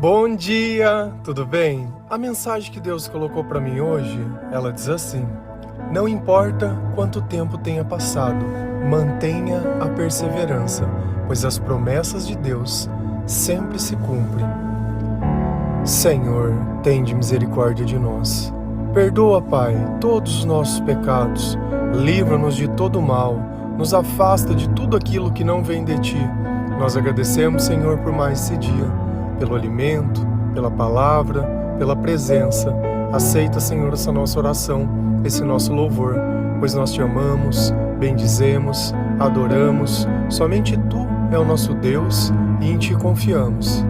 Bom dia, tudo bem? A mensagem que Deus colocou para mim hoje, ela diz assim: não importa quanto tempo tenha passado, mantenha a perseverança, pois as promessas de Deus sempre se cumprem. Senhor, tende misericórdia de nós. Perdoa, Pai, todos os nossos pecados, livra-nos de todo mal, nos afasta de tudo aquilo que não vem de Ti. Nós agradecemos, Senhor, por mais esse dia, pelo alimento, pela palavra, pela presença. Aceita, Senhor, essa nossa oração, esse nosso louvor, pois nós Te amamos, bendizemos, adoramos. Somente Tu é o nosso Deus e em Ti confiamos.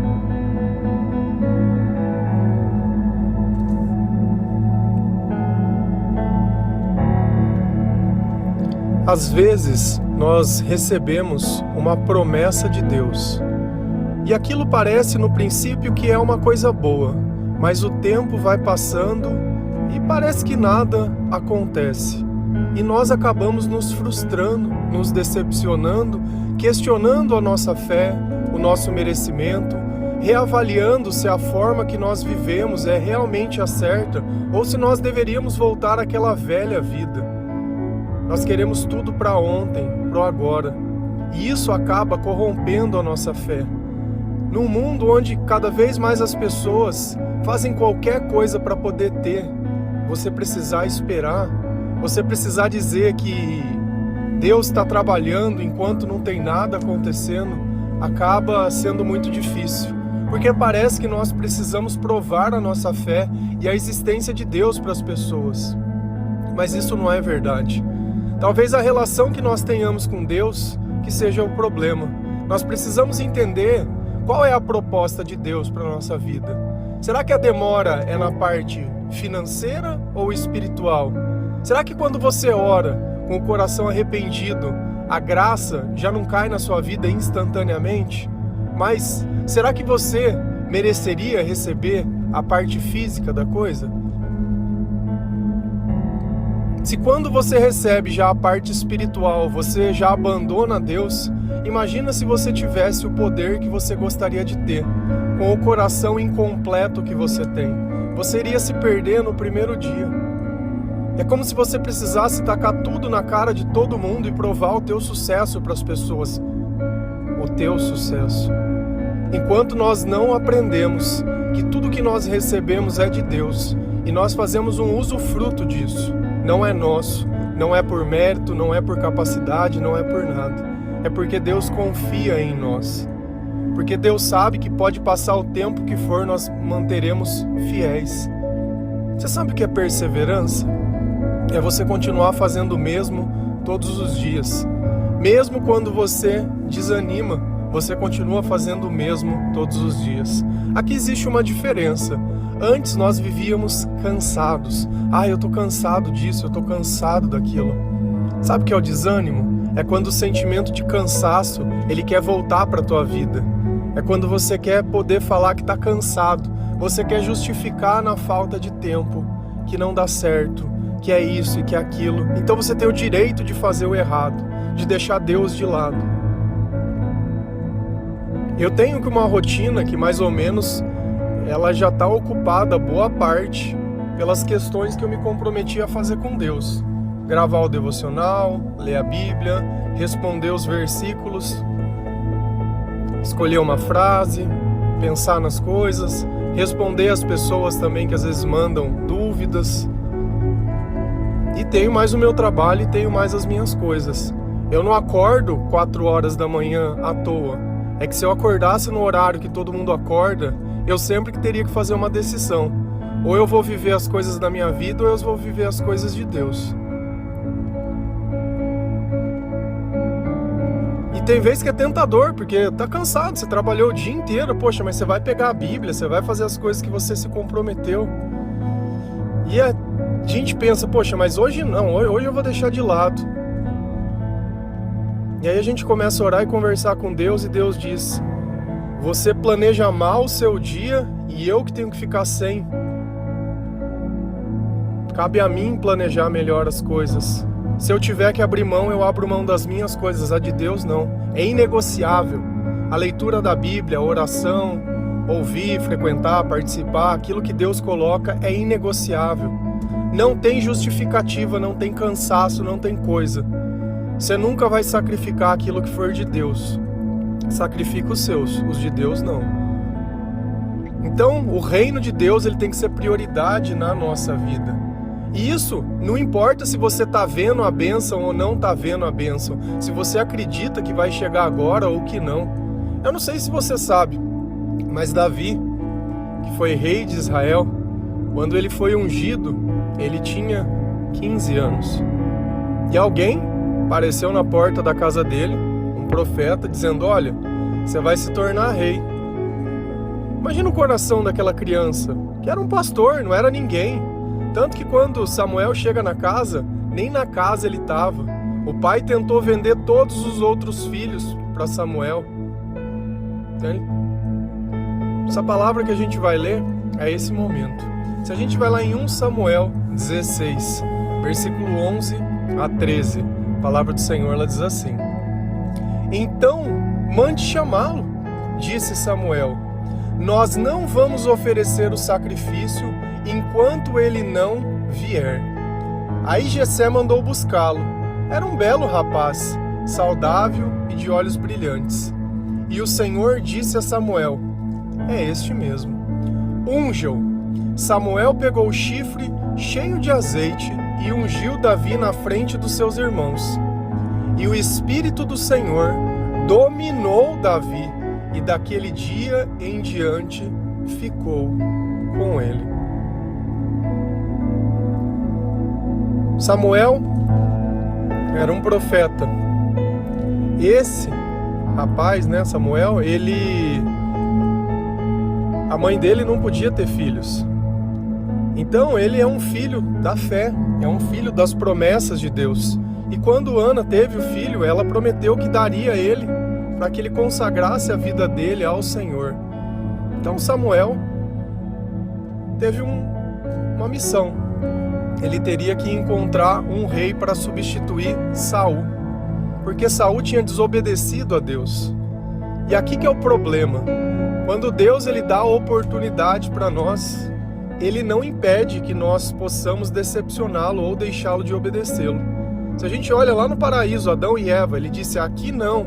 Às vezes, nós recebemos uma promessa de Deus. E aquilo parece no princípio que é uma coisa boa, mas o tempo vai passando e parece que nada acontece. E nós acabamos nos frustrando, nos decepcionando, questionando a nossa fé, o nosso merecimento, reavaliando se a forma que nós vivemos é realmente a certa ou se nós deveríamos voltar àquela velha vida. Nós queremos tudo para ontem, para o agora, e isso acaba corrompendo a nossa fé. Num mundo onde cada vez mais as pessoas fazem qualquer coisa para poder ter, você precisar esperar, você precisar dizer que Deus está trabalhando enquanto não tem nada acontecendo, acaba sendo muito difícil. Porque parece que nós precisamos provar a nossa fé e a existência de Deus para as pessoas. Mas isso não é verdade. Talvez a relação que nós tenhamos com Deus que seja o problema. Nós precisamos entender qual é a proposta de Deus para a nossa vida. Será que a demora é na parte financeira ou espiritual? Será que quando você ora com o coração arrependido, a graça já não cai na sua vida instantaneamente? Mas será que você mereceria receber a parte física da coisa? Se quando você recebe já a parte espiritual, você já abandona Deus, imagina se você tivesse o poder que você gostaria de ter, com o coração incompleto que você tem. Você iria se perder no primeiro dia. É como se você precisasse tacar tudo na cara de todo mundo e provar o teu sucesso para as pessoas. O teu sucesso. Enquanto nós não aprendemos que tudo que nós recebemos é de Deus, e nós fazemos um usufruto disso, não é nosso, não é por mérito, não é por capacidade, não é por nada. É porque Deus confia em nós. Porque Deus sabe que pode passar o tempo que for, nós manteremos fiéis. Você sabe o que é perseverança? É você continuar fazendo o mesmo todos os dias. Mesmo quando você desanima, você continua fazendo o mesmo todos os dias. Aqui existe uma diferença. Antes nós vivíamos cansados. Eu tô cansado disso, eu tô cansado daquilo. Sabe o que é o desânimo? É quando o sentimento de cansaço, ele quer voltar para a tua vida. É quando você quer poder falar que tá cansado. Você quer justificar na falta de tempo, que não dá certo, que é isso e que é aquilo. Então você tem o direito de fazer o errado, de deixar Deus de lado. Eu tenho uma rotina que mais ou menos ela já está ocupada boa parte pelas questões que eu me comprometi a fazer com Deus. Gravar o devocional, ler a Bíblia, responder os versículos, escolher uma frase, pensar nas coisas, responder às pessoas também que às vezes mandam dúvidas. E tenho mais o meu trabalho e tenho mais as minhas coisas. Eu não acordo 4 horas da manhã à toa. É que se eu acordasse no horário que todo mundo acorda, eu sempre teria que fazer uma decisão. Ou eu vou viver as coisas da minha vida, ou eu vou viver as coisas de Deus. E tem vezes que é tentador, porque tá cansado, você trabalhou o dia inteiro, poxa, mas você vai pegar a Bíblia, você vai fazer as coisas que você se comprometeu. E a gente pensa, poxa, mas hoje não, hoje eu vou deixar de lado. E aí a gente começa a orar e conversar com Deus, e Deus diz: você planeja mal o seu dia e eu que tenho que ficar sem. Cabe a mim planejar melhor as coisas. Se eu tiver que abrir mão, eu abro mão das minhas coisas. A de Deus não. É inegociável. A leitura da Bíblia, a oração, ouvir, frequentar, participar, aquilo que Deus coloca é inegociável. Não tem justificativa, não tem cansaço, não tem coisa. Você nunca vai sacrificar aquilo que for de Deus. Sacrifica os seus, os de Deus não. Então, o reino de Deus ele tem que ser prioridade na nossa vida. E isso não importa se você está vendo a bênção ou não está vendo a bênção. Se você acredita que vai chegar agora ou que não. Eu não sei se você sabe, mas Davi, que foi rei de Israel, quando ele foi ungido, ele tinha 15 anos. E alguém apareceu na porta da casa dele, um profeta, dizendo: olha, você vai se tornar rei. Imagina o coração daquela criança, que era um pastor, não era ninguém. Tanto que quando Samuel chega na casa, nem na casa ele estava. O pai tentou vender todos os outros filhos para Samuel. Essa palavra que a gente vai ler é esse momento. Se a gente vai lá em 1 Samuel 16, versículo 11 a 13, a palavra do Senhor ela diz assim: então mande chamá-lo, disse Samuel. Nós não vamos oferecer o sacrifício enquanto ele não vier. Aí Jessé mandou buscá-lo. Era um belo rapaz, saudável e de olhos brilhantes. E o Senhor disse a Samuel: é este mesmo. Unja-o. Samuel pegou o chifre cheio de azeite e ungiu Davi na frente dos seus irmãos. E o Espírito do Senhor dominou Davi, e daquele dia em diante ficou com ele. Samuel era um profeta. Esse rapaz, Samuel, a mãe dele não podia ter filhos. Então ele é um filho da fé, é um filho das promessas de Deus. E quando Ana teve o filho, ela prometeu que daria a ele para que ele consagrasse a vida dele ao Senhor. Então Samuel teve uma missão. Ele teria que encontrar um rei para substituir Saul, porque Saul tinha desobedecido a Deus. E aqui que é o problema. Quando Deus ele dá a oportunidade para nós, ele não impede que nós possamos decepcioná-lo ou deixá-lo de obedecê-lo. Se a gente olha lá no paraíso, Adão e Eva, ele disse: aqui não.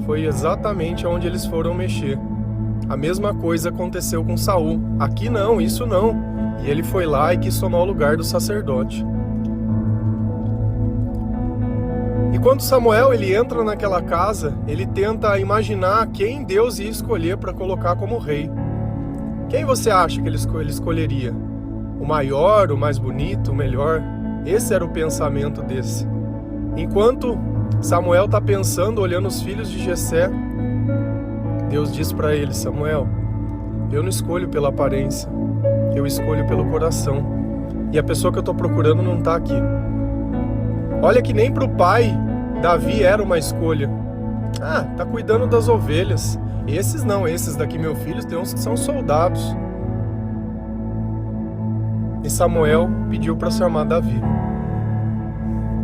Foi exatamente onde eles foram mexer. A mesma coisa aconteceu com Saul. Aqui não, isso não. E ele foi lá e quis tomar o lugar do sacerdote. E quando Samuel ele entra naquela casa, ele tenta imaginar quem Deus ia escolher para colocar como rei. Quem você acha que ele escolheria? O maior, o mais bonito, o melhor? Esse era o pensamento desse. Enquanto Samuel está pensando, olhando os filhos de Jessé, Deus diz para ele: Samuel, eu não escolho pela aparência, eu escolho pelo coração. E a pessoa que eu estou procurando não está aqui. Olha que nem para o pai, Davi era uma escolha. Tá cuidando das ovelhas. Esses não, esses daqui, meu filho, tem uns que são soldados. E Samuel pediu para chamar Davi.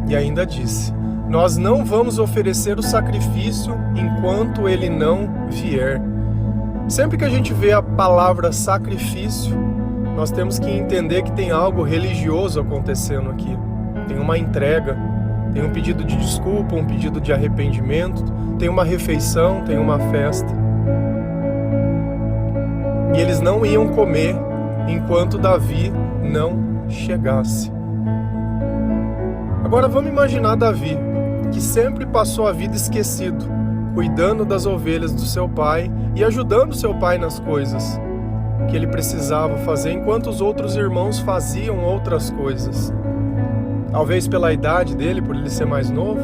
E ainda disse: nós não vamos oferecer o sacrifício enquanto ele não vier. Sempre que a gente vê a palavra sacrifício, nós temos que entender que tem algo religioso acontecendo aqui. Tem uma entrega, tem um pedido de desculpa, um pedido de arrependimento, tem uma refeição, tem uma festa. E eles não iam comer enquanto Davi não chegasse. Agora vamos imaginar Davi, que sempre passou a vida esquecido, cuidando das ovelhas do seu pai e ajudando seu pai nas coisas que ele precisava fazer, enquanto os outros irmãos faziam outras coisas. Talvez pela idade dele, por ele ser mais novo.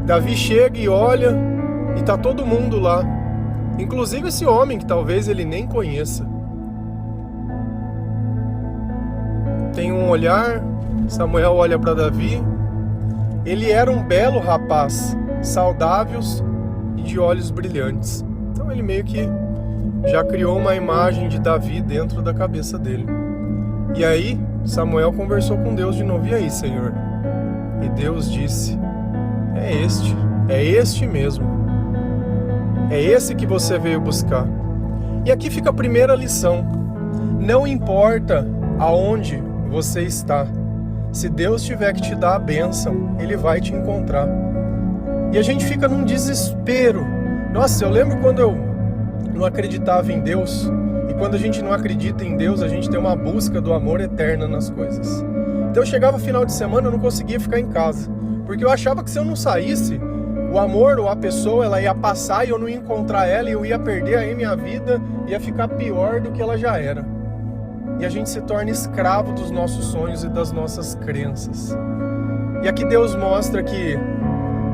Davi chega e olha, e tá todo mundo lá, inclusive esse homem que talvez ele nem conheça. Tem um olhar, Samuel olha para Davi. Ele era um belo rapaz, saudáveis e de olhos brilhantes. Então ele meio que já criou uma imagem de Davi dentro da cabeça dele. E aí Samuel conversou com Deus de novo: e aí, Senhor? E Deus disse: é este mesmo. É esse que você veio buscar. E aqui fica a primeira lição. Não importa aonde você está. Se Deus tiver que te dar a bênção, Ele vai te encontrar. E a gente fica num desespero. Nossa, eu lembro quando eu não acreditava em Deus. E quando a gente não acredita em Deus, a gente tem uma busca do amor eterna nas coisas. Então chegava final de semana, eu não conseguia ficar em casa. Porque eu achava que se eu não saísse, o amor ou a pessoa, ela ia passar e eu não ia encontrar ela, e eu ia perder aí minha vida, ia ficar pior do que ela já era. E a gente se torna escravo dos nossos sonhos e das nossas crenças. E aqui Deus mostra que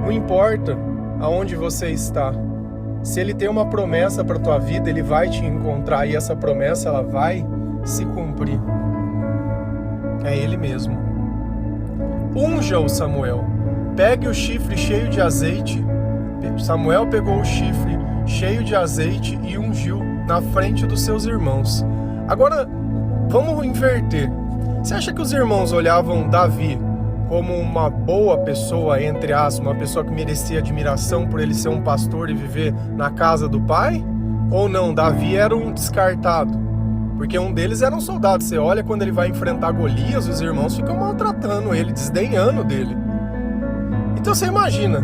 não importa aonde você está, se Ele tem uma promessa para a tua vida, Ele vai te encontrar, e essa promessa ela vai se cumprir. É Ele mesmo. Unja-o, Samuel. Pegue o chifre cheio de azeite. Samuel pegou o chifre cheio de azeite e ungiu na frente dos seus irmãos. Agora, vamos inverter. Você acha que os irmãos olhavam Davi como uma boa pessoa, entre aspas, uma pessoa que merecia admiração por ele ser um pastor e viver na casa do pai? Ou não, Davi era um descartado? Porque um deles era um soldado. Você olha quando ele vai enfrentar Golias, os irmãos ficam maltratando ele, desdenhando dele. Então você imagina,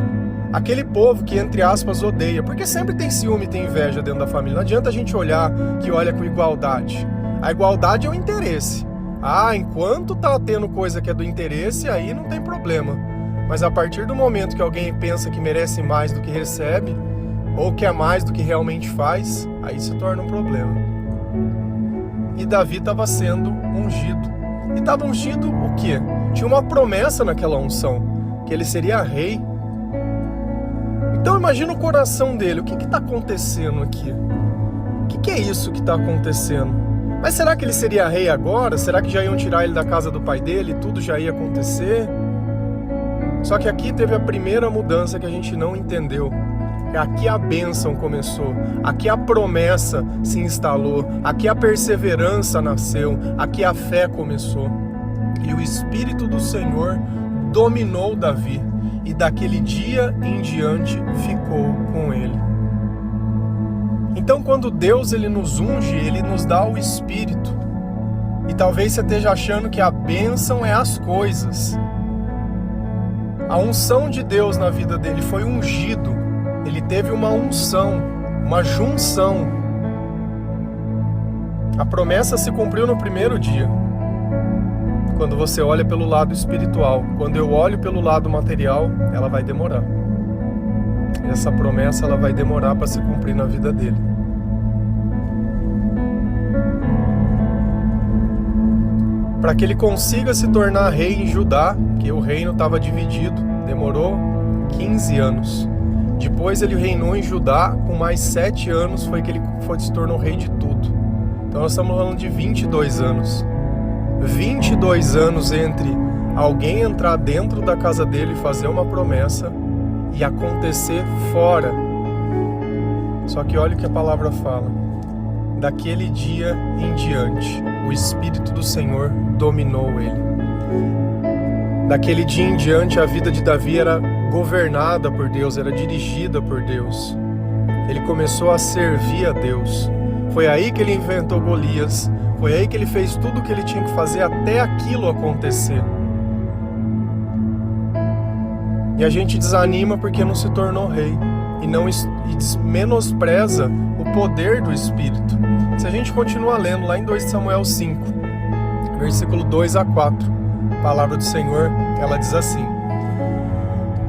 aquele povo que, entre aspas, odeia, porque sempre tem ciúme e tem inveja dentro da família. Não adianta a gente olhar que olha com igualdade. A igualdade é o interesse. Enquanto tá tendo coisa que é do interesse, aí não tem problema. Mas a partir do momento que alguém pensa que merece mais do que recebe, ou quer mais do que realmente faz, aí se torna um problema. E Davi estava sendo ungido. E estava ungido o quê? Tinha uma promessa naquela unção, que ele seria rei. Então imagina o coração dele. O que está acontecendo aqui? O que é isso que está acontecendo? Mas será que ele seria rei agora? Será que já iam tirar ele da casa do pai dele e tudo já ia acontecer? Só que aqui teve a primeira mudança que a gente não entendeu. Aqui a bênção começou, aqui a promessa se instalou, aqui a perseverança nasceu, aqui a fé começou. E o Espírito do Senhor dominou Davi, e daquele dia em diante ficou com ele. Então quando Deus ele nos unge, Ele nos dá o Espírito. E talvez você esteja achando que a bênção é as coisas. A unção de Deus na vida dele foi ungido. Ele teve uma unção, uma junção. A promessa se cumpriu no primeiro dia. Quando você olha pelo lado espiritual. Quando eu olho pelo lado material, ela vai demorar. Essa promessa ela vai demorar para se cumprir na vida dele. Para que ele consiga se tornar rei em Judá, que o reino estava dividido, demorou 15 anos. Depois ele reinou em Judá, com mais 7 anos foi que ele se tornou rei de tudo. Então nós estamos falando de 22 anos. 22 anos entre alguém entrar dentro da casa dele e fazer uma promessa e acontecer fora. Só que olha o que a palavra fala. Daquele dia em diante, o Espírito do Senhor dominou ele. Daquele dia em diante, a vida de Davi era governada por Deus, era dirigida por Deus. Ele começou a servir a Deus. Foi aí que ele inventou Golias. Foi aí que ele fez tudo o que ele tinha que fazer até aquilo acontecer. E a gente desanima porque não se tornou rei. E menospreza o poder do Espírito. Se a gente continuar lendo lá em 2 Samuel 5, versículo 2 a 4, a palavra do Senhor, ela diz assim: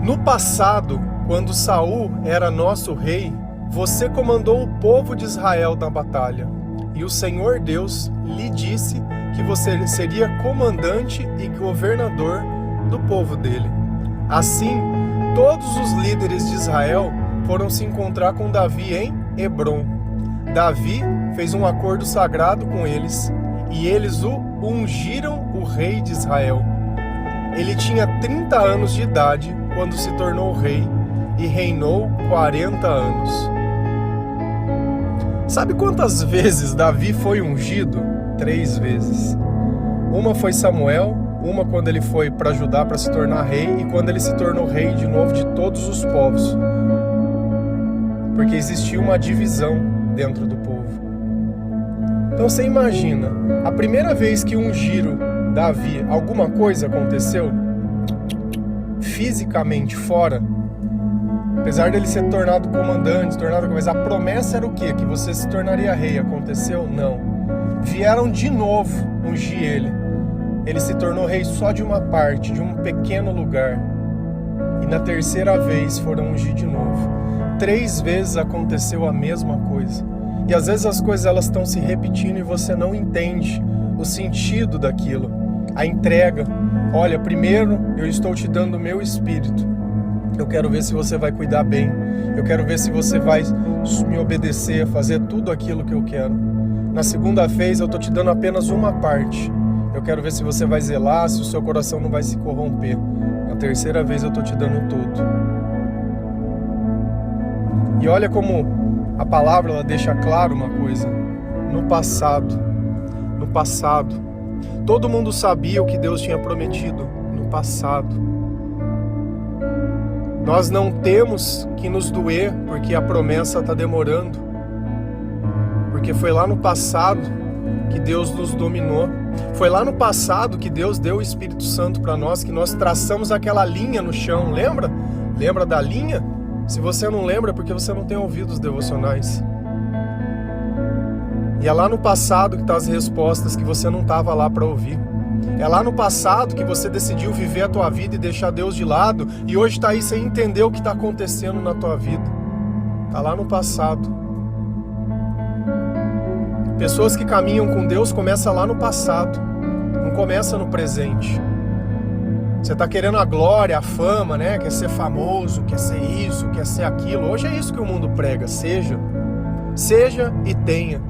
No passado, quando Saul era nosso rei, você comandou o povo de Israel na batalha. E o Senhor Deus lhe disse que você seria comandante e governador do povo dele. Assim, todos os líderes de Israel foram se encontrar com Davi em Hebrom. Davi fez um acordo sagrado com eles e eles o ungiram o rei de Israel. Ele tinha 30 anos de idade quando se tornou rei e reinou 40 anos. Sabe quantas vezes Davi foi ungido? 3 vezes. Uma foi Samuel, uma quando ele foi para Judá para se tornar rei e quando ele se tornou rei de novo de todos os povos. porque existia uma divisão dentro do povo. Então você imagina, a primeira vez que ungiram Davi, alguma coisa aconteceu? Fisicamente fora? Apesar dele ser tornado comandante, mas a promessa era o quê? Que você se tornaria rei. Aconteceu? Não. Vieram de novo ungir ele. Ele se tornou rei só de uma parte, de um pequeno lugar. E na terceira vez foram ungir de novo. 3 vezes aconteceu a mesma coisa. E às vezes as coisas elas estão se repetindo e você não entende o sentido daquilo. A entrega. Olha, primeiro eu estou te dando o meu espírito. Eu quero ver se você vai cuidar bem. Eu quero ver se você vai me obedecer, fazer tudo aquilo que eu quero. Na segunda vez eu estou te dando apenas uma parte. Eu quero ver se você vai zelar, se o seu coração não vai se corromper. Na terceira vez eu estou te dando tudo. E olha como a palavra ela deixa claro uma coisa. No passado, todo mundo sabia o que Deus tinha prometido. No passado. Nós não temos que nos doer porque a promessa está demorando. Porque foi lá no passado que Deus nos dominou. Foi lá no passado que Deus deu o Espírito Santo para nós, que nós traçamos aquela linha no chão. Lembra? Lembra da linha? Se você não lembra é porque você não tem ouvido os devocionais. E é lá no passado que estão as respostas que você não estava lá para ouvir. É lá no passado que você decidiu viver a tua vida e deixar Deus de lado, e hoje está aí sem entender o que está acontecendo na tua vida. Está lá no passado. Pessoas que caminham com Deus começam lá no passado, não começa no presente. Você está querendo a glória, a fama, né? Quer ser famoso, quer ser isso, quer ser aquilo. Hoje é isso que o mundo prega. Seja e tenha.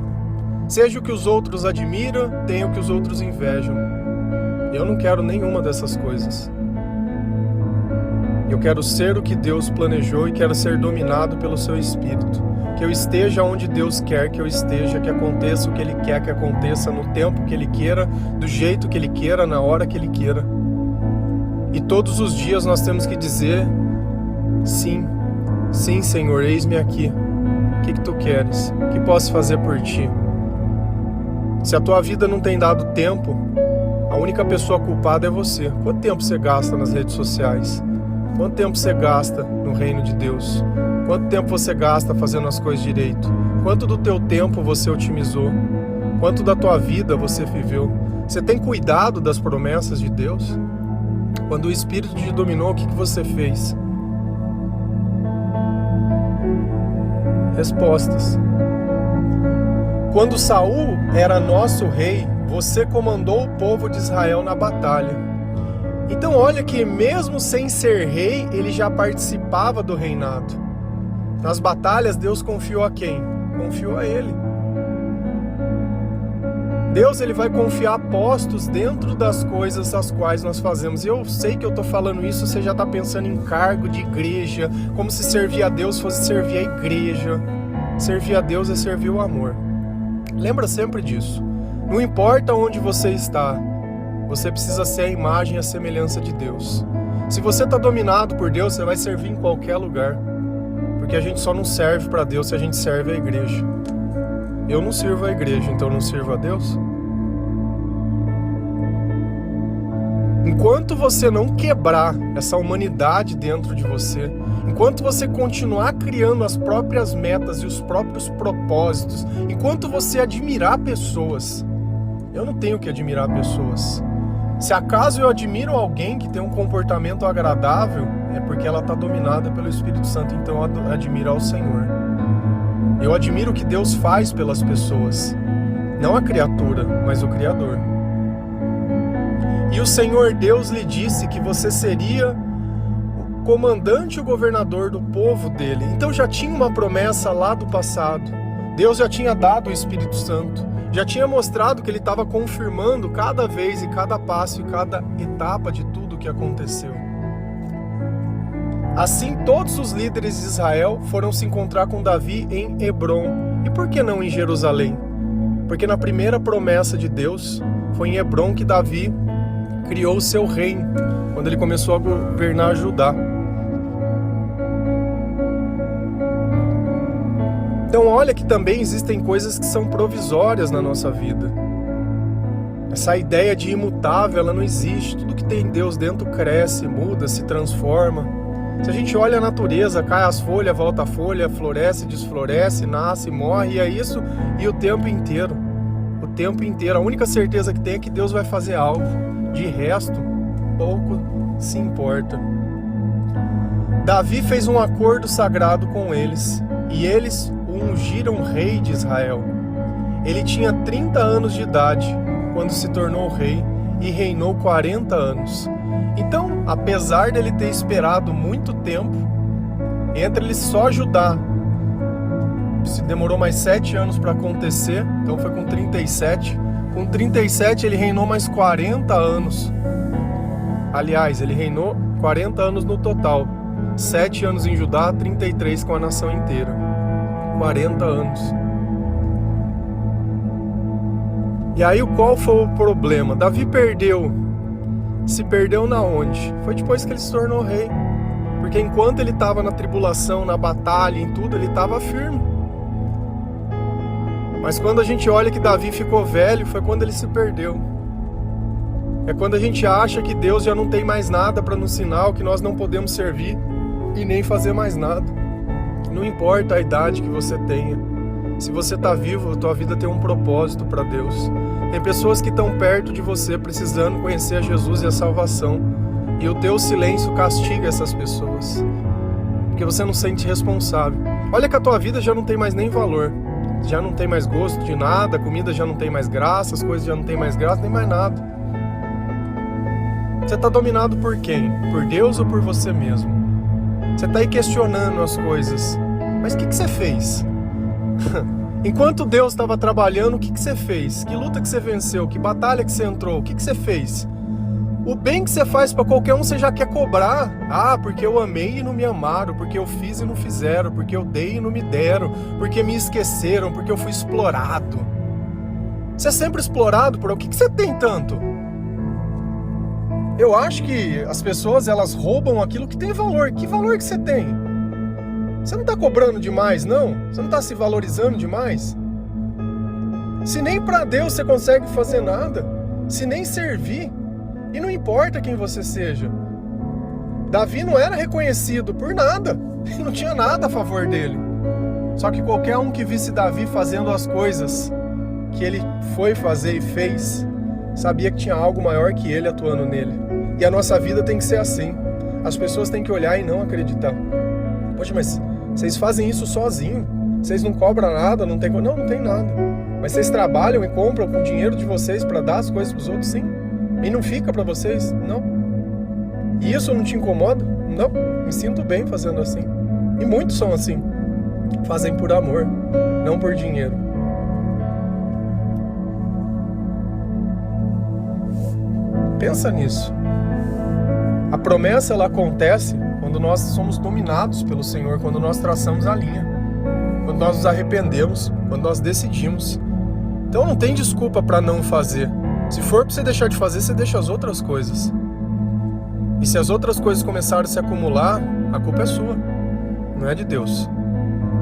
Seja o que os outros admiram, tenha o que os outros invejam. Eu não quero nenhuma dessas coisas. Eu quero ser o que Deus planejou e quero ser dominado pelo seu Espírito. Que eu esteja onde Deus quer que eu esteja, que aconteça o que Ele quer que aconteça, no tempo que Ele queira, do jeito que Ele queira, na hora que Ele queira. E todos os dias nós temos que dizer, sim, sim Senhor, eis-me aqui. O que Tu queres? O que posso fazer por Ti? Se a tua vida não tem dado tempo, a única pessoa culpada é você. Quanto tempo você gasta nas redes sociais? Quanto tempo você gasta no reino de Deus? Quanto tempo você gasta fazendo as coisas direito? Quanto do teu tempo você otimizou? Quanto da tua vida você viveu? Você tem cuidado das promessas de Deus? Quando o Espírito te dominou, o que você fez? Respostas. Quando Saul era nosso rei, você comandou o povo de Israel na batalha. Então olha que mesmo sem ser rei, ele já participava do reinado. Nas batalhas, Deus confiou a quem? Confiou a ele. Deus ele vai confiar postos dentro das coisas as quais nós fazemos. E eu sei que eu estou falando isso, você já está pensando em cargo de igreja, como se servir a Deus fosse servir a igreja. Servir a Deus é servir o amor. Lembra sempre disso. Não importa onde você está, você precisa ser a imagem e a semelhança de Deus. Se você está dominado por Deus, você vai servir em qualquer lugar. Porque a gente só não serve para Deus se a gente serve a igreja. Eu não sirvo a igreja, então eu não sirvo a Deus? Enquanto você não quebrar essa humanidade dentro de você, enquanto você continuar criando as próprias metas e os próprios propósitos, enquanto você admirar pessoas, eu não tenho que admirar pessoas. Se acaso eu admiro alguém que tem um comportamento agradável, é porque ela está dominada pelo Espírito Santo, então eu admiro ao Senhor. Eu admiro o que Deus faz pelas pessoas, não a criatura, mas o Criador. E o Senhor Deus lhe disse que você seria o comandante e o governador do povo dele. Então já tinha uma promessa lá do passado. Deus já tinha dado o Espírito Santo. Já tinha mostrado que ele estava confirmando cada vez e cada passo e cada etapa de tudo o que aconteceu. Assim, todos os líderes de Israel foram se encontrar com Davi em Hebrom. E por que não em Jerusalém? Porque na primeira promessa de Deus, foi em Hebrom que Davi criou o seu reino, quando ele começou a governar Judá. Então olha que também existem coisas que são provisórias na nossa vida. Essa ideia de imutável, ela não existe. Tudo que tem Deus dentro cresce, muda, se transforma. Se a gente olha a natureza, cai as folhas, volta a folha, floresce, desfloresce, nasce, morre, e é isso, e o tempo inteiro. O tempo inteiro. A única certeza que tem é que Deus vai fazer algo. De resto, pouco se importa. Davi fez um acordo sagrado com eles, e eles o ungiram rei de Israel. Ele tinha 30 anos de idade quando se tornou rei e reinou 40 anos. Então, apesar dele ter esperado muito tempo, entre ele só Judá, se demorou mais 7 anos para acontecer, então foi com 37. Com 37 ele reinou mais 40 anos. Aliás, ele reinou 40 anos no total. 7 anos em Judá, 33 com a nação inteira. 40 anos. E aí qual foi o problema? Davi perdeu. Se perdeu na onde? Foi depois que ele se tornou rei. Porque enquanto ele estava na tribulação, na batalha, em tudo, ele estava firme. Mas quando a gente olha que Davi ficou velho, foi quando ele se perdeu. É quando a gente acha que Deus já não tem mais nada para nos ensinar, que nós não podemos servir e nem fazer mais nada. Não importa a idade que você tenha. Se você está vivo, a tua vida tem um propósito para Deus. Tem pessoas que estão perto de você, precisando conhecer a Jesus e a salvação. E o teu silêncio castiga essas pessoas. Porque você não se sente responsável. Olha que a tua vida já não tem mais nem valor. Já não tem mais gosto de nada, a comida já não tem mais graça, as coisas já não tem mais graça, nem mais nada. Você está dominado por quem? Por Deus ou por você mesmo? Você está aí questionando as coisas. Mas o que você fez? Enquanto Deus estava trabalhando, o que você fez? Que luta que você venceu? Que batalha que você entrou? O que você fez? O bem que você faz para qualquer um, você já quer cobrar. Ah, porque eu amei e não me amaram, porque eu fiz e não fizeram, porque eu dei e não me deram, porque me esqueceram, porque eu fui explorado. Você é sempre explorado por o que você tem tanto? Eu acho que as pessoas, elas roubam aquilo que tem valor. Que valor que você tem? Você não está cobrando demais, não? Você não está se valorizando demais? Se nem para Deus você consegue fazer nada, se nem servir, e não importa quem você seja. Davi não era reconhecido por nada, não tinha nada a favor dele. Só que qualquer um que visse Davi fazendo as coisas que ele foi fazer e fez, sabia que tinha algo maior que ele atuando nele. E a nossa vida tem que ser assim. As pessoas têm que olhar e não acreditar. Poxa, mas vocês fazem isso sozinho? Vocês não cobram nada? Não tem nada. Mas vocês trabalham e compram com o dinheiro de vocês para dar as coisas para os outros? Sim. E não fica para vocês? Não. E isso não te incomoda? Não. Me sinto bem fazendo assim. E muitos são assim. Fazem por amor, não por dinheiro. Pensa nisso. A promessa, ela acontece quando nós somos dominados pelo Senhor, quando nós traçamos a linha, quando nós nos arrependemos, quando nós decidimos. Então não tem desculpa para não fazer. Se for para você deixar de fazer, você deixa as outras coisas. E se as outras coisas começarem a se acumular, a culpa é sua, não é de Deus.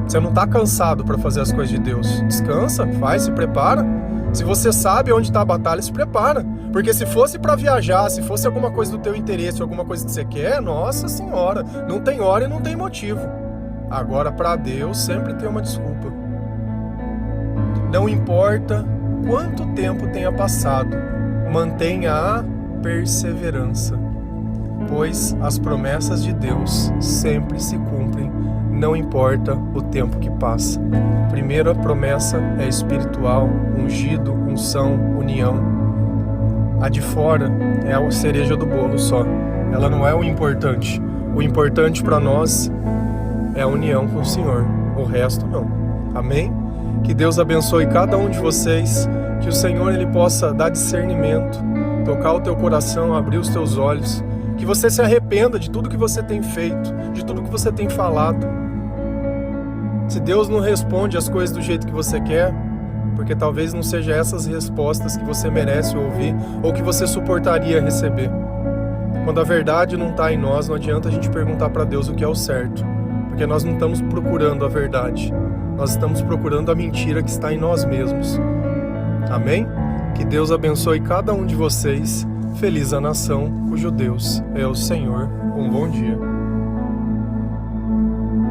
Você não está cansado para fazer as coisas de Deus. Descansa, faz, se prepara. Se você sabe onde está a batalha, se prepara. Porque se fosse para viajar, se fosse alguma coisa do teu interesse, alguma coisa que você quer, nossa senhora, não tem hora e não tem motivo. Agora, para Deus, sempre tem uma desculpa. Não importa quanto tempo tenha passado, mantenha a perseverança, pois as promessas de Deus sempre se cumprem, não importa o tempo que passa. Primeira promessa é espiritual, ungido, unção, união. A de fora é a cereja do bolo só, ela não é o importante. O importante para nós é a união com o Senhor, o resto não. Amém? Que Deus abençoe cada um de vocês, que o Senhor ele possa dar discernimento, tocar o teu coração, abrir os teus olhos, que você se arrependa de tudo que você tem feito, de tudo que você tem falado. Se Deus não responde as coisas do jeito que você quer, porque talvez não seja essas respostas que você merece ouvir ou que você suportaria receber. Quando a verdade não está em nós, não adianta a gente perguntar para Deus o que é o certo, porque nós não estamos procurando a verdade. nós estamos procurando a mentira que está em nós mesmos. Amém? Que Deus abençoe cada um de vocês. Feliz a nação cujo Deus é o Senhor. Um bom dia.